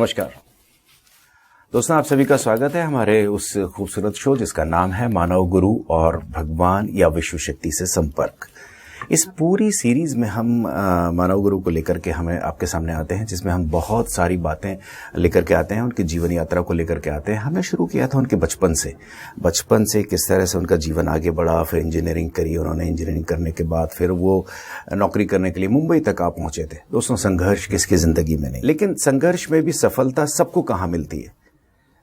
नमस्कार दोस्तों, आप सभी का स्वागत है हमारे उस खूबसूरत शो जिसका नाम है मानव गुरु और भगवान या विश्व शक्ति से संपर्क। इस पूरी सीरीज में हम मानव गुरु को लेकर के हमें आपके सामने आते हैं, जिसमें हम बहुत सारी बातें लेकर के आते हैं, उनकी जीवन यात्रा को लेकर के आते हैं। हमने शुरू किया था उनके बचपन से किस तरह से उनका जीवन आगे बढ़ा, फिर इंजीनियरिंग करी उन्होंने। इंजीनियरिंग करने के बाद फिर वो नौकरी करने के लिए मुंबई तक आ पहुंचे थे। दोस्तों, संघर्ष किसकी जिंदगी में नहीं, लेकिन संघर्ष में भी सफलता सबको कहाँ मिलती है?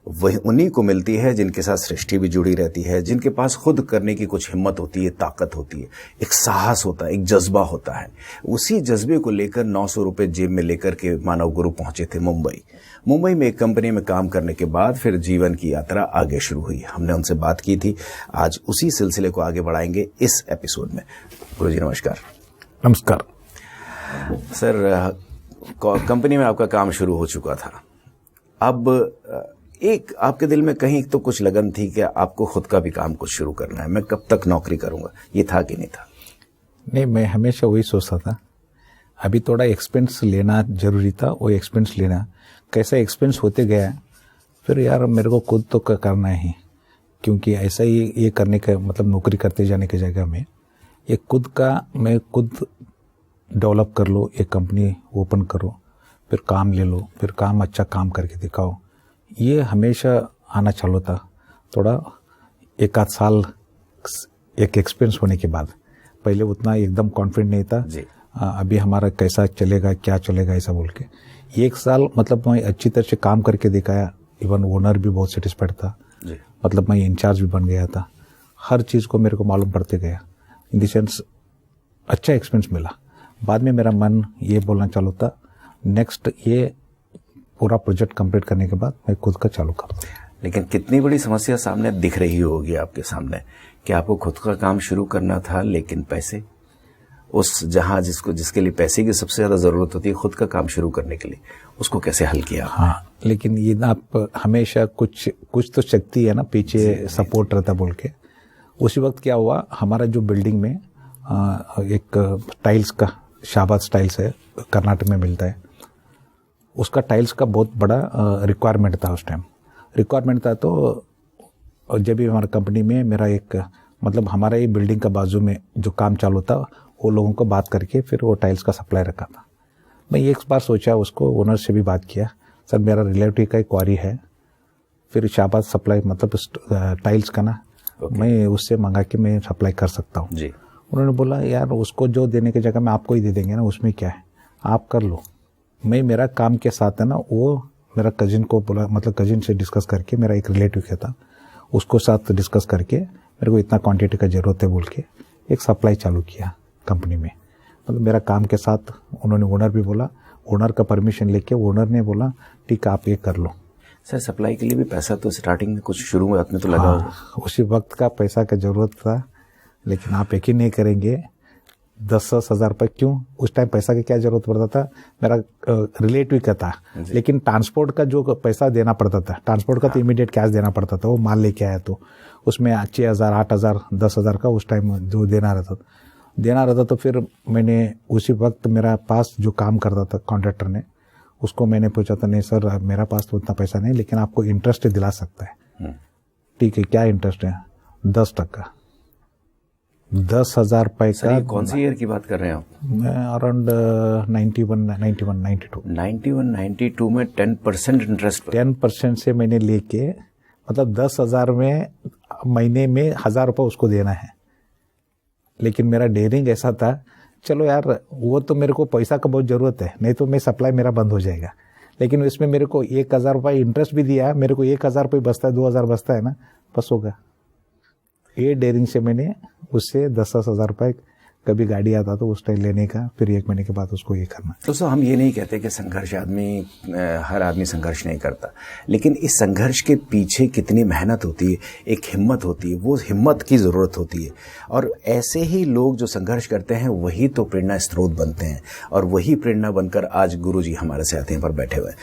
वही उन्हीं को मिलती है जिनके साथ सृष्टि भी जुड़ी रहती है, जिनके पास खुद करने की कुछ हिम्मत होती है, ताकत होती है, एक साहस होता है, एक जज्बा होता है। उसी जज्बे को लेकर 900 रुपए जेब में लेकर के मानव गुरु पहुंचे थे मुंबई में एक कंपनी में काम करने के बाद फिर जीवन की यात्रा आगे शुरू हुई। हमने उनसे बात की थी, आज उसी सिलसिले को आगे बढ़ाएंगे इस एपिसोड में। गुरु जी नमस्कार। नमस्कार सर, कंपनी में आपका काम शुरू हो चुका था। अब एक आपके दिल में कहीं तो कुछ लगन थी कि आपको खुद का भी काम कुछ शुरू करना है, मैं कब तक नौकरी करूंगा, ये था कि नहीं था? नहीं, मैं हमेशा वही सोचता था। अभी थोड़ा एक्सपेंस लेना जरूरी था, वो एक्सपेंस लेना कैसा एक्सपेंस होते गया, फिर यार मेरे को खुद तो करना है, क्योंकि ऐसा ही ये करने का मतलब नौकरी करते जाने की जगह में ये खुद का मैं खुद डेवलप कर लो, एक कंपनी ओपन करो, फिर काम ले लो, फिर काम अच्छा काम करके दिखाओ, ये हमेशा आना चालू था। थोड़ा एक आध साल एक एक्सपीरियंस होने के बाद, पहले उतना एकदम कॉन्फिडेंट नहीं था जी। अभी हमारा कैसा चलेगा क्या चलेगा ऐसा बोल के एक साल मतलब मैं अच्छी तरह से काम करके दिखाया। इवन ओनर भी बहुत सेटिस्फाइड था जी। मतलब मैं इंचार्ज भी बन गया था, हर चीज़ को मेरे को मालूम पड़ते गया। इन द सेंस अच्छा एक्सपीरियंस मिला। बाद में मेरा मन ये बोलना चालू था, नेक्स्ट ये पूरा प्रोजेक्ट कंप्लीट करने के बाद मैं खुद का चालू करूँ। लेकिन कितनी बड़ी समस्या सामने दिख रही होगी आपके सामने कि आपको खुद का काम शुरू करना था, लेकिन पैसे उस जिसके लिए पैसे की सबसे ज्यादा जरूरत होती है खुद का काम शुरू करने के लिए, उसको कैसे हल किया? हाँ, लेकिन ये आप हमेशा कुछ तो शक्ति है ना पीछे सपोर्ट रहता बोल के। उसी वक्त क्या हुआ, हमारा जो बिल्डिंग में एक टाइल्स का शाबाद टाइल्स है, कर्नाटक में मिलता है, उसका टाइल्स का बहुत बड़ा रिक्वायरमेंट था। उस टाइम रिक्वायरमेंट था, तो जब भी हमारी कंपनी में मेरा एक मतलब हमारा ये बिल्डिंग का बाजू में जो काम चालू था, वो लोगों को बात करके फिर वो टाइल्स का सप्लाई रखा था। मैं एक बार सोचा, उसको ओनर से भी बात किया, सर मेरा रिलेटिव का एक क्वारी है, फिर शाबाद सप्लाई मतलब टाइल्स का ना मैं उससे मंगा के मैं सप्लाई कर सकता हूँ जी। उन्होंने बोला यार उसको जो देने की जगह में आपको ही दे देंगे ना, उसमें क्या है, आप कर लो। मैं मेरा काम के साथ है ना, वो मेरा कजिन को बोला, मतलब कजिन से डिस्कस करके, मेरा एक रिलेटिव क्या था उसको साथ डिस्कस करके मेरे को इतना क्वांटिटी का ज़रूरत है बोल के एक सप्लाई चालू किया कंपनी में। मतलब मेरा काम के साथ उन्होंने, ओनर भी बोला, ओनर का परमिशन लेके ओनर ने बोला ठीक है आप ये कर लो। सर, सप्लाई के लिए भी पैसा तो स्टार्टिंग में कुछ शुरू में तो लगा होगा? उसी वक्त का पैसा का ज़रूरत था, लेकिन आप यकीन नहीं करेंगे 10-10 हज़ार रुपये। क्यों? उस टाइम पैसा की क्या जरूरत पड़ता था, मेरा रिलेटिव का था, लेकिन ट्रांसपोर्ट का जो पैसा देना पड़ता था, ट्रांसपोर्ट का तो इमीडिएट कैश देना पड़ता था, वो माल लेके आया तो उसमें 6,000, 8,000, 10,000 का उस टाइम जो देना रहता। तो फिर मैंने उसी वक्त मेरा पास जो काम करता था कॉन्ट्रैक्टर ने, उसको मैंने पूछा था, नहीं सर मेरा पास तो उतना पैसा नहीं, लेकिन आपको इंटरेस्ट दिला सकता है। ठीक है, क्या इंटरेस्ट है? 10%। 10,000 रुपये का। कौन सी ईयर की बात कर रहे हैं आप? मैं अराउंड 91-92 में 10% इंटरेस्ट। 10% से मैंने लेके मतलब 10,000 में महीने में 1,000 रुपये उसको देना है। लेकिन मेरा डेयरिंग ऐसा था, चलो यार वो तो मेरे को पैसा का बहुत ज़रूरत है, नहीं तो मैं सप्लाई मेरा बंद हो जाएगा। लेकिन इसमें मेरे को 1,000 रुपये इंटरेस्ट भी दिया, मेरे को 1,000 रुपये बचता है, 2,000 बचता है ना, बस होगा। ये डेयरिंग से मैंने उससे 10-10 हज़ार रुपये कभी गाड़ी आता तो उस टाइम लेने का, फिर 1 महीने के बाद उसको ये करना। दोस्तों, हम ये नहीं कहते कि संघर्ष हर आदमी संघर्ष नहीं करता, लेकिन इस संघर्ष के पीछे कितनी मेहनत होती है, एक हिम्मत होती है, वो हिम्मत की ज़रूरत होती है। और ऐसे ही लोग जो संघर्ष करते हैं वही तो प्रेरणा स्रोत बनते हैं, और वही प्रेरणा बनकर आज गुरु जी हमारे साथ यहाँ पर बैठे हुए हैं।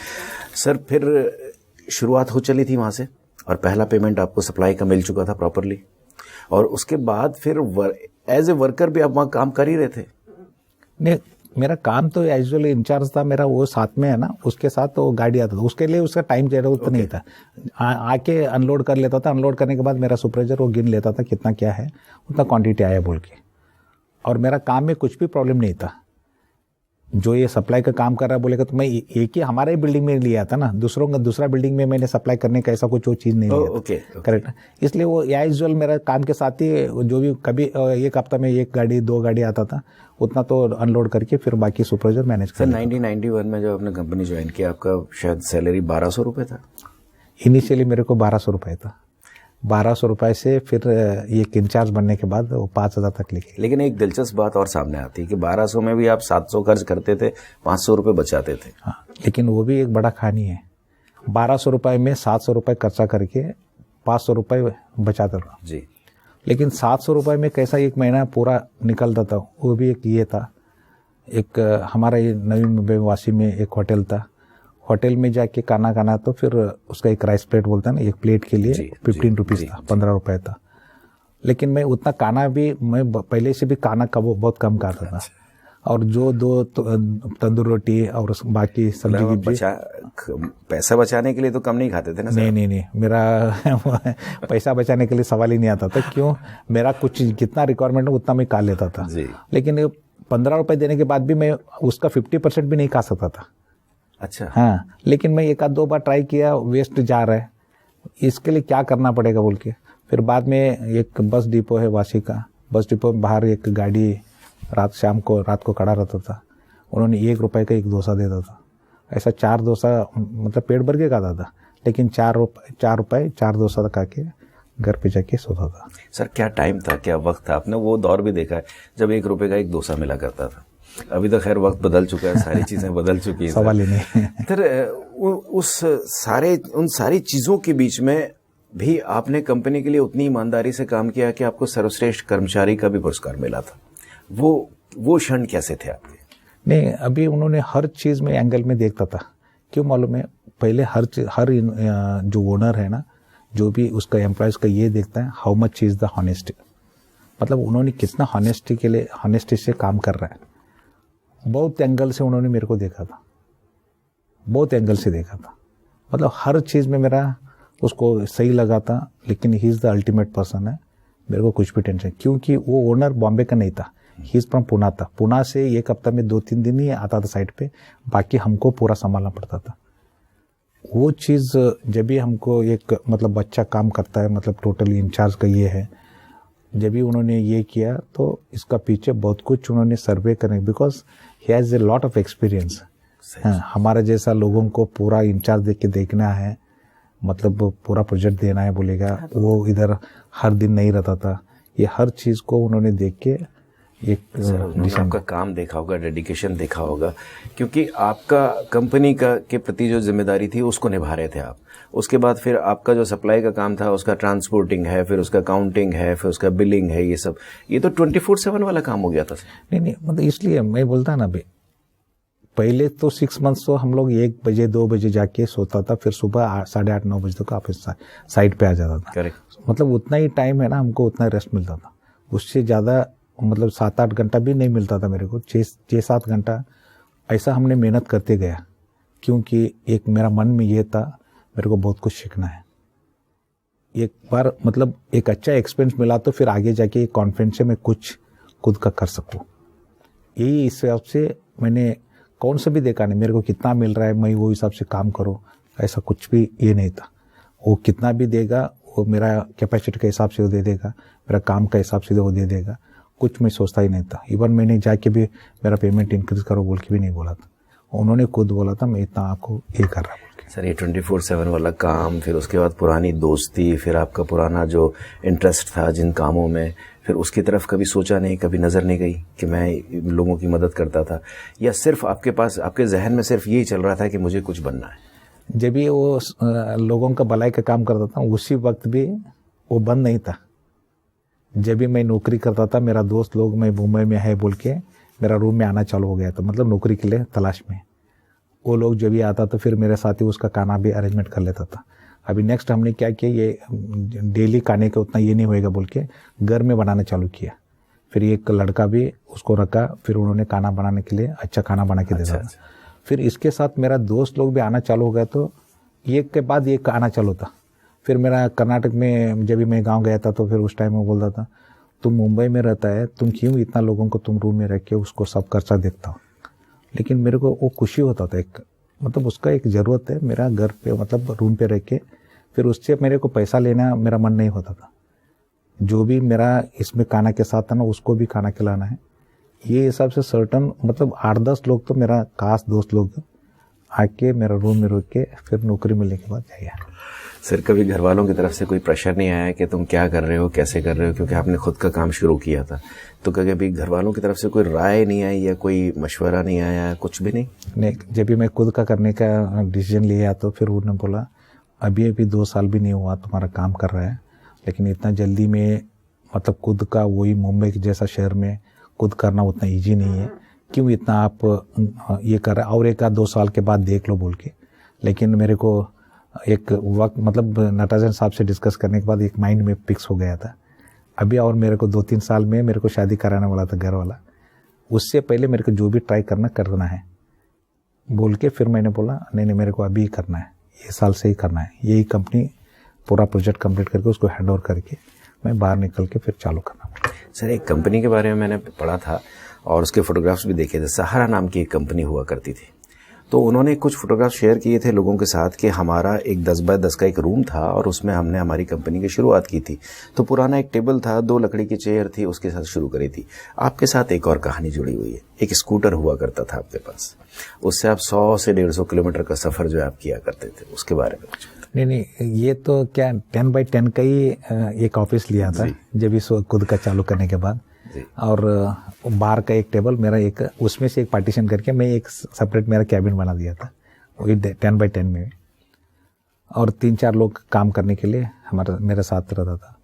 सर, फिर शुरुआत हो चली थी वहाँ से, और पहला पेमेंट आपको सप्लाई का मिल चुका था प्रॉपरली, और उसके बाद फिर एज ए वर्कर भी आप वहाँ काम कर ही रहे थे? नहीं, मेरा काम तो एजुअली इंचार्ज था मेरा, वो साथ में है ना, उसके साथ तो गाड़ी आता था, उसके लिए उसका टाइम जरूरत नहीं था। आके अनलोड कर लेता था, अनलोड करने के बाद मेरा सुपरवाइजर वो गिन लेता था कितना क्या है, उतना क्वांटिटी आया बोल के। और मेरा काम में कुछ भी प्रॉब्लम नहीं था। जो ये सप्लाई का काम कर रहा है बोलेगा तो मैं एक ही हमारे ही बिल्डिंग में लिया था ना, दूसरा बिल्डिंग में मैंने सप्लाई करने का ऐसा कुछ वो चीज़ नहीं लिया था। करेक्ट। इसलिए वो यूजुअल मेरा काम के साथ ही जो भी कभी एक हफ्ता में 1 गाड़ी 2 गाड़ी आता था, उतना तो अनलोड करके फिर बाकी सुपरवाइजर मैनेज कर। 1991 में जब आपने कंपनी ज्वाइन किया, आपका शायद सैलरी 1200 रुपये था। इनिशियली मेरे को 1200 रुपये था। 1200 रुपये से फिर एक इंचार्ज बनने के बाद वो 5000 तक लिखे। लेकिन एक दिलचस्प बात और सामने आती है कि 1200 में भी आप 700 खर्च करते थे, 500 रुपये बचाते थे। हाँ, लेकिन वो भी एक बड़ा कहानी है। 1200 रुपये में 700 रुपये खर्चा करके 500 रुपये बचाता था जी। लेकिन 700 रुपये में कैसा एक महीना पूरा निकलता था, वो भी एक ये था। एक हमारा ये नवी मुंबई वासी में एक होटल था, होटल में जाके खाना तो फिर उसका एक राइस प्लेट बोलता है ना, एक प्लेट के लिए 15 रुपीज़ था, 15 रुपये था। लेकिन मैं उतना खाना भी, मैं पहले से भी खाना का बहुत कम खाता था। और जो 2 तंदूर रोटी और बाकी सब्जी पैसा बचाने के लिए तो कम नहीं खाते थे ना? नहीं, मेरा पैसा बचाने के लिए सवाल ही नहीं आता था। क्यों? मेरा कुछ जितना रिक्वायरमेंट है उतना मैं खा लेता था। लेकिन 15 रुपये देने के बाद भी मैं उसका 50% भी नहीं खा सकता था। अच्छा। हाँ, लेकिन मैं 1-2 बार ट्राई किया, वेस्ट जा रहा है, इसके लिए क्या करना पड़ेगा बोल के फिर बाद में एक बस डिपो है वासी का, बस डिपो में बाहर एक गाड़ी रात को खड़ा रहता था। उन्होंने 1 रुपये का 1 डोसा देता था। ऐसा 4 डोसा मतलब पेट भर के खाता था, लेकिन 4 रुपये 4 डोसा खा के घर पे जाके सोता था। सर क्या टाइम था, क्या वक्त था? आपने वो दौर भी देखा है जब 1 रुपये का 1 डोसा मिला करता था। अभी तो खैर वक्त बदल चुका है, सारी चीजें बदल चुकी हैं। सवाल ही नहीं। सर उन सारी चीजों के बीच में भी आपने कंपनी के लिए उतनी ईमानदारी से काम किया कि आपको सर्वश्रेष्ठ कर्मचारी का भी पुरस्कार मिला था। वो क्षण कैसे थे आपके? नहीं, अभी उन्होंने हर चीज में एंगल में देखता था। क्यों मालूम है? पहले हर जो ओनर है ना, जो भी उसका एम्प्लॉयज का ये देखता है how much is the honesty, मतलब उन्होंने कितना हॉनेस्टी से काम कर रहा है। बहुत एंगल से उन्होंने मेरे को देखा था, बहुत एंगल से देखा था। मतलब हर चीज़ में मेरा उसको सही लगा था। लेकिन he is the ultimate person है, मेरे को कुछ भी टेंशन, क्योंकि वो ओनर बॉम्बे का नहीं था, ही इज़ फ्रॉम पुणे था। पुणे से 1 हफ्ता में 2-3 दिन ही आता था साइड पे, बाकी हमको पूरा संभालना पड़ता था। वो चीज़ जब भी हमको एक मतलब बच्चा काम करता है, मतलब टोटली इंचार्ज का ये है, जब भी उन्होंने ये किया तो इसका पीछे बहुत कुछ उन्होंने सर्वे करने, because he has a lot of experience. हमारा जैसा लोगों को पूरा इंचार्ज देख के देखना है, मतलब पूरा प्रोजेक्ट देना है बोलेगा, वो इधर हर दिन नहीं रहता था। ये हर चीज़ को उन्होंने देख के आपका काम देखा होगा, डेडिकेशन देखा होगा, क्योंकि आपका कंपनी के प्रति जो जिम्मेदारी थी उसको निभा रहे थे आप। उसके बाद फिर आपका जो सप्लाई का काम था, उसका ट्रांसपोर्टिंग है, फिर उसका काउंटिंग है, फिर उसका बिलिंग है, ये सब, ये तो 24/7 वाला काम हो गया था। नहीं, मतलब इसलिए मैं बोलता ना भाई, पहले तो 6 मंथ्स तो हम लोग 1 बजे 2 बजे जाके सोता था, फिर सुबह 8:30-9 बजे तक ऑफिस साइड पे आ जाता था। करेक्ट। मतलब उतना ही टाइम है ना, हमको उतना रेस्ट मिलता था। उससे ज़्यादा मतलब 7-8 घंटा भी नहीं मिलता था मेरे को, 6-7 घंटा ऐसा हमने मेहनत करते गया। क्योंकि एक मेरा मन में ये था, मेरे को बहुत कुछ सीखना है। एक बार मतलब एक अच्छा एक्सपीरियंस मिला तो फिर आगे जाके एक कॉन्फिडेंस से मैं कुछ खुद का कर सकूं। यही इस हिसाब से मैंने कौन सा भी देखा नहीं, मेरे को कितना मिल रहा है मैं वो हिसाब से काम करूं, ऐसा कुछ भी ये नहीं था। वो कितना भी देगा वो मेरा कैपेसिटी के हिसाब से वो दे देगा, मेरा काम का हिसाब से वो दे देगा, कुछ मैं सोचता ही नहीं था। इवन मैंने जाके भी मेरा पेमेंट इंक्रीज करो बोल के भी नहीं बोला था, उन्होंने खुद बोला था मैं इतना आपको ये कर रहा हूँ। सर ये 24/7 वाला काम, फिर उसके बाद पुरानी दोस्ती, फिर आपका पुराना जो इंटरेस्ट था जिन कामों में, फिर उसकी तरफ कभी सोचा नहीं, कभी नज़र नहीं गई कि मैं लोगों की मदद करता था, या सिर्फ आपके पास आपके जहन में सिर्फ यही चल रहा था कि मुझे कुछ बनना है? जब भी वो लोगों का भलाई का काम करता था उसी वक्त भी वो बंद नहीं था। जब भी मैं नौकरी करता था, मेरा दोस्त लोग मैं मुंबई में है बोल के मेरा रूम में आना चालू हो गया था, मतलब नौकरी के लिए तलाश में। वो लोग जब भी आता तो फिर मेरे साथ ही उसका खाना भी अरेंजमेंट कर लेता था। अभी नेक्स्ट हमने क्या किया, ये डेली खाने का उतना ये नहीं होएगा बोल के घर में बनाना चालू किया। फिर एक लड़का भी उसको रखा, फिर उन्होंने खाना बनाने के लिए अच्छा खाना बना के देता था। फिर इसके साथ मेरा दोस्त लोग भी आना चालू हो गया, तो एक के बाद एक आना चालू था। फिर मेरा कर्नाटक में जब भी मैं गांव गया था तो फिर उस टाइम में बोलता था, तुम मुंबई में रहता है, तुम क्यों इतना लोगों को तुम रूम में रख के उसको सब खर्चा देखता हो। लेकिन मेरे को वो खुशी होता था, एक मतलब उसका एक ज़रूरत है मेरा घर पे, मतलब रूम पे रह के, फिर उससे मेरे को पैसा लेना मेरा मन नहीं होता था। जो भी मेरा इसमें खाना के साथ था ना, उसको भी खाना खिलाना है, ये हिसाब से सर्टन मतलब 8-10 लोग तो मेरा खास दोस्त लोग आके मेरा रूम में रुक के फिर नौकरी मिलने के बाद जाइए। सर, कभी घर वालों की तरफ से कोई प्रेशर नहीं आया कि तुम क्या कर रहे हो, कैसे कर रहे हो, क्योंकि आपने खुद का काम शुरू किया था, तो कभी घर वालों की तरफ से कोई राय नहीं आई या कोई मशवरा नहीं आया, कुछ भी नहीं? नहीं, जब भी मैं खुद का करने का डिसीजन लिया तो फिर उन्होंने बोला अभी 2 साल भी नहीं हुआ तुम्हारा काम कर रहा है, लेकिन इतना जल्दी में मतलब खुद का वही मुंबई के जैसा शहर में खुद करना उतना ईजी नहीं है, क्यों इतना आप ये कर रहे, और 1-2 साल के बाद देख लो बोल के। लेकिन मेरे को एक वक्त मतलब नटराजन साहब से डिस्कस करने के बाद एक माइंड में फिक्स हो गया था अभी, और मेरे को 2-3 साल में मेरे को शादी कराने वाला था घर वाला, उससे पहले मेरे को जो भी ट्राई करना है बोल के फिर मैंने बोला नहीं मेरे को अभी ही करना है, ये साल से ही करना है, यही कंपनी पूरा प्रोजेक्ट कंप्लीट करके उसको हैंड ओवर करके मैं बाहर निकल के फिर चालू करना। सर, एक कंपनी के बारे में मैंने पढ़ा था और उसके फोटोग्राफ्स भी देखे थे, सहारा नाम की एक कंपनी हुआ करती थी, तो उन्होंने कुछ फोटोग्राफ शेयर किए थे लोगों के साथ कि हमारा एक 10 बाय 10 का एक रूम था और उसमें हमने हमारी कंपनी की शुरुआत की थी। तो पुराना एक टेबल था, 2 लकड़ी की चेयर थी, उसके साथ शुरू करी थी। आपके साथ एक और कहानी जुड़ी हुई है, एक स्कूटर हुआ करता था आपके पास, उससे आप 100 से 150 किलोमीटर का सफर जो है आप किया करते थे, उसके बारे में कुछ? नहीं, ये तो क्या 10 बाय 10 का ही एक ऑफिस लिया था जब इस खुद का चालू करने के बाद, और बाहर का एक टेबल मेरा, एक उसमें से एक पार्टीशन करके मैं एक सेपरेट मेरा कैबिन बना दिया था वही 10 बाय 10 में, और 3-4 लोग काम करने के लिए मेरे साथ रहता था,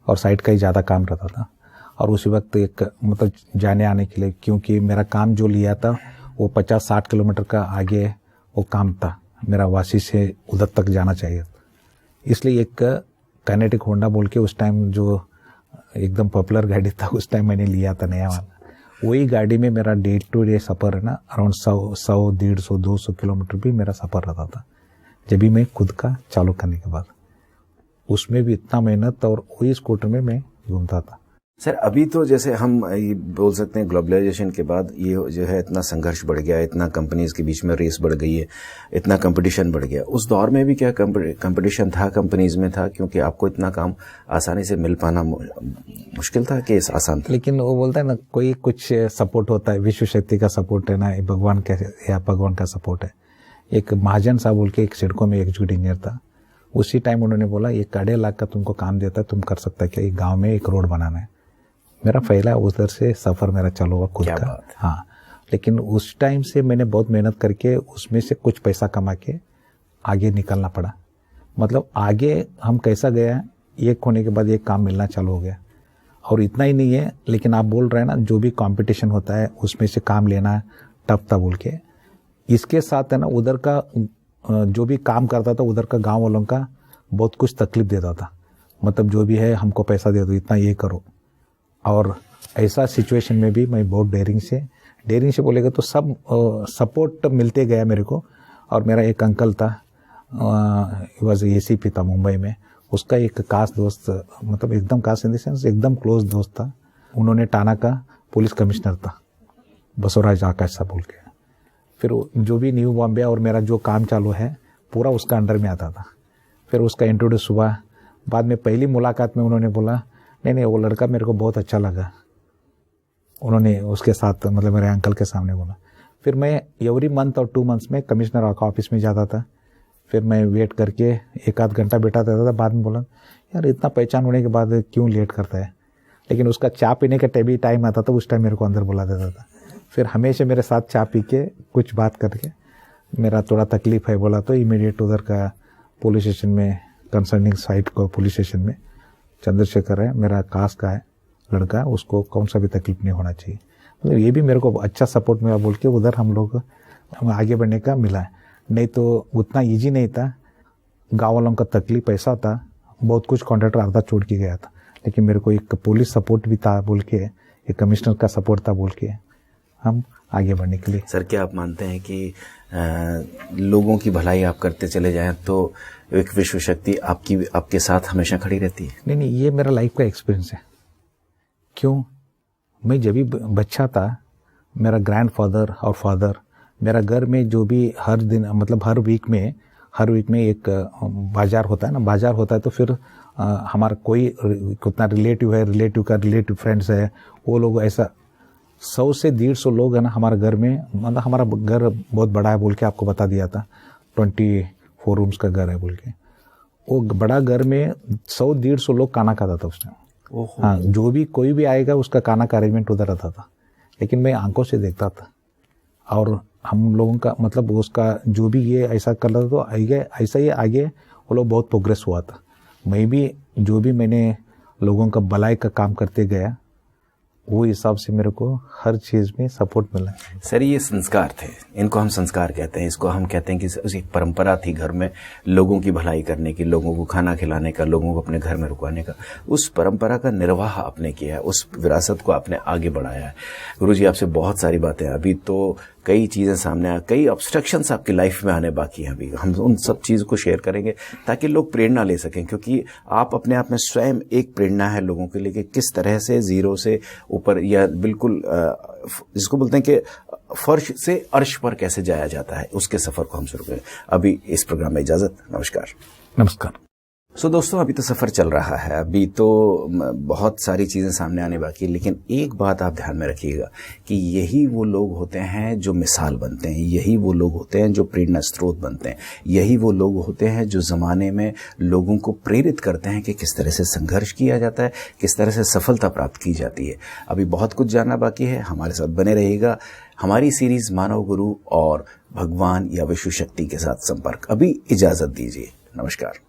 और साइड का ही ज़्यादा काम रहता था। और उसी वक्त एक मतलब जाने आने के लिए, क्योंकि मेरा काम जो लिया था वो 50-60 किलोमीटर का आगे वो काम था मेरा, वासी से उधर तक जाना चाहिए, इसलिए एक काइनेटिक होंडा बोल के उस टाइम जो एकदम पॉपुलर गाड़ी था उस टाइम मैंने लिया था नया वाला, वही गाड़ी में मेरा डे टू डे सफ़र है ना, अराउंड 100, 150, 200 किलोमीटर भी मेरा सफ़र रहता था जब भी मैं खुद का चालू करने के बाद। उसमें भी इतना मेहनत, और वही स्कूटर में मैं घूमता था। सर, अभी तो जैसे हम ये बोल सकते हैं ग्लोबलाइजेशन के बाद ये जो है इतना संघर्ष बढ़ गया, इतना कंपनीज के बीच में रेस बढ़ गई है, इतना कंपटीशन बढ़ गया। उस दौर में भी क्या कंपटीशन था कंपनीज में था, क्योंकि आपको इतना काम आसानी से मिल पाना मुश्किल था कि आसान था? लेकिन वो बोलता है ना, कोई कुछ सपोर्ट होता है, विश्व शक्ति का सपोर्ट है ना, भगवान का सपोर्ट है। एक महाजन साहब बोल के एक सिडको में एग्जीक्यूटिव इंजीनियर था, उसी टाइम उन्होंने बोला 1.5 लाख का तुमको काम देता है, तुम कर सकता है क्या, एक गाँव में एक रोड बनाना है। मेरा पहला उधर से सफ़र मेरा चालू हुआ खुद का। हाँ, लेकिन उस टाइम से मैंने बहुत मेहनत करके उसमें से कुछ पैसा कमा के आगे निकलना पड़ा। मतलब आगे हम कैसा गया, एक होने के बाद एक काम मिलना चालू हो गया। और इतना ही नहीं है, लेकिन आप बोल रहे हैं ना, जो भी कंपटीशन होता है उसमें से काम लेना टफ था बोल के, इसके साथ है ना उधर का जो भी काम करता था उधर का गाँव वालों का बहुत कुछ तकलीफ देता था। मतलब जो भी है हमको पैसा दे दो, इतना ये करो। और ऐसा सिचुएशन में भी मैं बहुत डेयरिंग से बोलेगा तो सब सपोर्ट मिलते गया मेरे को। और मेरा एक अंकल था, वॉज ACP था मुंबई में, उसका एक खास दोस्त, मतलब एकदम खास इन द सेंस एकदम क्लोज दोस्त था, उन्होंने टाना का पुलिस कमिश्नर था, बसवराज आकाश साहब बोल के। फिर जो भी न्यू बॉम्बे और मेरा जो काम चालू है पूरा उसका अंडर में आता था। फिर उसका इंट्रोड्यूस हुआ। बाद में पहली मुलाकात में उन्होंने बोला नहीं वो लड़का मेरे को बहुत अच्छा लगा, उन्होंने उसके साथ मतलब मेरे अंकल के सामने बोला। फिर मैं एवरी मंथ और 2 मंथ्स में कमिश्नर का ऑफिस में जाता था, फिर मैं वेट करके 1-8 घंटा बैठा रहता था। बाद में बोला यार इतना पहचान होने के बाद क्यों लेट करता है, लेकिन उसका चाय पीने का टाइम आता था, उस टाइम मेरे को अंदर बुला देता था। फिर हमेशा मेरे साथ चाय पी के कुछ बात करके, मेरा थोड़ा तकलीफ है बोला तो इमीडिएट उधर का पुलिस स्टेशन में, कंसर्निंग साइट को पुलिस स्टेशन में, चंद्रशेखर है मेरा कास्ट का है लड़का, उसको कौन सा भी तकलीफ नहीं होना चाहिए। मतलब ये भी मेरे को अच्छा सपोर्ट मिला बोल के उधर हम लोग आगे बढ़ने का मिला है। नहीं तो उतना ईजी नहीं था, गाँव वालों का तकलीफ ऐसा था, बहुत कुछ कॉन्ट्रैक्टर आधा छोड़ के गया था, लेकिन मेरे को एक पुलिस सपोर्ट भी था बोल के एक कमिश्नर का सपोर्ट था बोल के हम आगे बढ़ने के लिए। सर, क्या आप मानते हैं कि लोगों की भलाई आप करते चले जाएं तो एक विश्व शक्ति आपके साथ हमेशा खड़ी रहती है? नहीं, ये मेरा लाइफ का एक्सपीरियंस है। क्यों, मैं जब भी बच्चा था, मेरा ग्रैंडफादर और फादर मेरा घर में जो भी हर दिन मतलब हर वीक में एक बाजार होता है ना, बाजार होता है तो फिर हमारा कोई कितना रिलेटिव है, रिलेटिव का रिलेटिव फ्रेंड्स है, वो लोग ऐसा 100 से 150 लोग है ना हमारे घर में। मतलब हमारा घर बहुत बड़ा है बोल के आपको बता दिया था, 24 रूम्स का घर है बोल के। वो बड़ा घर में 100-150 लोग खाना खाता था उसने। हाँ, जो भी कोई भी आएगा उसका खाना का अरेंजमेंट उधर रहता था, लेकिन मैं आंखों से देखता था। और हम लोगों का मतलब उसका जो भी ये ऐसा कर रहा था तो ऐसा ही आगे वो लोग बहुत प्रोग्रेस हुआ था। मैं भी जो भी मैंने लोगों का भलाई का काम करते गया, वो हिसाब से मेरे को हर चीज़ में सपोर्ट मिला। सर, ये संस्कार थे, इनको हम संस्कार कहते हैं। इसको हम कहते हैं कि एक परंपरा थी घर में लोगों की भलाई करने की, लोगों को खाना खिलाने का, लोगों को अपने घर में रुकवाने का। उस परंपरा का निर्वाह आपने किया है, उस विरासत को आपने आगे बढ़ाया है। गुरुजी, आपसे बहुत सारी बातें, अभी तो कई चीज़ें सामने आ, कई ऑब्स्ट्रक्शंस आपकी लाइफ में आने बाकी हैं। अभी हम उन सब चीज़ों को शेयर करेंगे ताकि लोग प्रेरणा ले सकें, क्योंकि आप अपने आप में स्वयं एक प्रेरणा है लोगों के लिए कि किस तरह से जीरो से ऊपर या बिल्कुल जिसको बोलते हैं कि फर्श से अर्श पर कैसे जाया जाता है, उसके सफ़र को हम शुरू करें। अभी इस प्रोग्राम में इजाज़त। नमस्कार। नमस्कार। दोस्तों, अभी तो सफ़र चल रहा है, अभी तो बहुत सारी चीज़ें सामने आने बाकी है, लेकिन एक बात आप ध्यान में रखिएगा कि यही वो लोग होते हैं जो मिसाल बनते हैं, यही वो लोग होते हैं जो प्रेरणा स्रोत बनते हैं, यही वो लोग होते हैं जो ज़माने में लोगों को प्रेरित करते हैं कि किस तरह से संघर्ष किया जाता है, किस तरह से सफलता प्राप्त की जाती है। अभी बहुत कुछ जानना बाकी है, हमारे साथ बने रहिएगा। हमारी सीरीज़ मानव गुरु और भगवान या विश्व शक्ति के साथ संपर्क। अभी इजाज़त दीजिए। नमस्कार।